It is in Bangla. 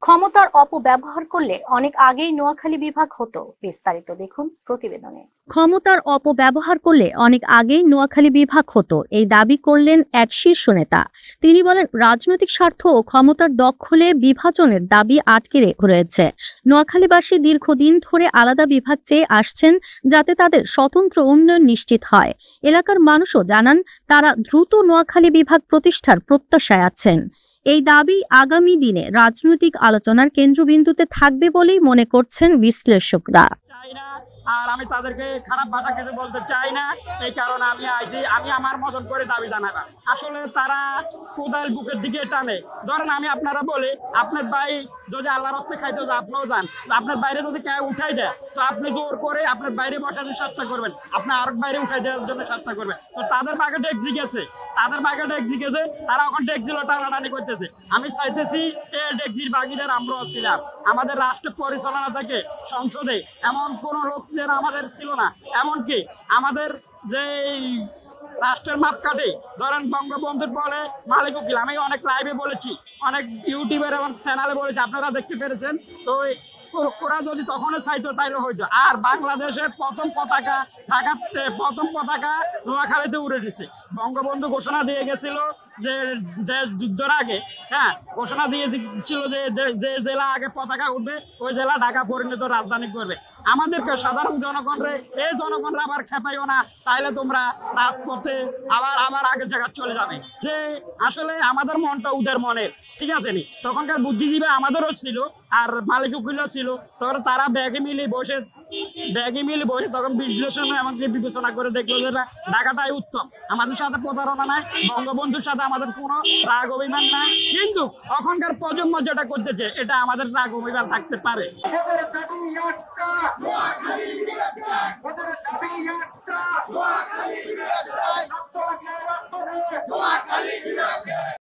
ক্ষমতার অপব্যবহার করলে অনেক আগেই নোয়াখালী বিভাগ হতো। বিস্তারিত দেখুন প্রতিবেদনে। ক্ষমতার অপব্যবহার করলে অনেক আগেই নোয়াখালী বিভাগ হতো, এই দাবি করলেন এক শীর্ষ নেতা। তিনি বলেন, রাজনৈতিক স্বার্থ ও ক্ষমতার দখলে বিভাজনের দাবি আটকে রয়েছে। নোয়াখালীবাসী দীর্ঘদিন ধরে আলাদা বিভাগ চেয়ে আসছেন, যাতে তাদের স্বতন্ত্র উন্নয়ন নিশ্চিত হয়। এলাকার মানুষও জানান, তারা দ্রুত নোয়াখালী বিভাগ প্রতিষ্ঠার প্রত্যাশায় আছেন। এই দাবি আগামী দিনে রাজনৈতিক আলোচনার কেন্দ্রবিন্দুতে থাকবে বলেই মনে করছেন বিশ্লেষকরা। আর আমি তাদেরকে খারাপ ভাষা কিছু বলতে চাই না, এই কারণে আমি আমার মতন করে দাবি জানাবো। আসলে তারা কোদাল বুকের দিকে টানে। ধরেন আমি আপনারা বলি, আপনার ভাই যদি আল্লাহর রাস্তায় খাইতে যায়, আপনিও যান, আপনার বাইরে যদি কেউ উঠাই দেয়, তো আপনি জোর করে আপনার বাইরে বসাতে চেষ্টা করবেন, আপনি আরেক বাইরে উঠাই দেওয়ার জন্য চেষ্টা করবেন। তো তাদের বাগে ডেকজি গেছে, তারা এখন ডেকজিলো টানাটানি করতেছে। আমি চাইতেছি এই ডেকজির বাগিদার আমরাও ছিলাম। আমাদের রাষ্ট্র পরিচালনা থেকে সংসদে এমন কোনো লোক আমাদের ছিল না। এমনকি আমাদের যে রাষ্ট্রের মাপকাঠি, ধরেন বঙ্গবন্ধুর পরে মালিক উকিল, আমি অনেক লাইভে বলেছি, অনেক ইউটিউবের এবং চ্যানেলে বলেছি, আপনারা দেখতে পেরেছেন। তো ওরা যদি তখনও চাইতো তাইলে হইতো। আর বাংলাদেশের প্রথম পতাকা নোয়াখালীতে উড়ে দিচ্ছে। বঙ্গবন্ধু ঘোষণা দিয়ে গেছিল যে যুদ্ধের আগে, ঘোষণা দিয়ে দিচ্ছিল যে জেলা আগে পতাকা উঠবে ওই জেলা ঢাকা পরিণত রাজধানী করবে। আমাদেরকে সাধারণ জনগণরে, এই জনগণরা আবার খেপাইও না, তাইলে তোমরা রাজপথে আবার আগের জায়গায় চলে যাবে। যে আসলে আমাদের মনটা উদের মনের, ঠিক আছে নি? তখনকার বুদ্ধিজীবী আমাদেরও ছিল, আর মালিক উকিলও ছিল। তখন তারা ব্যাগে মিলে বসে তখন বিশ্লেষণ এমনকি বিবেচনা করে দেখলো যে ঢাকাটাই উত্তম। আমাদের সাথে প্রতারণা নাই, বঙ্গবন্ধুর সাথে আমাদের কোনো রাগ অভিমান নাই। কিন্তু এখনকার প্রজন্ম যেটা করতেছে, এটা আমাদের রাগ অভিমান থাকতে পারে।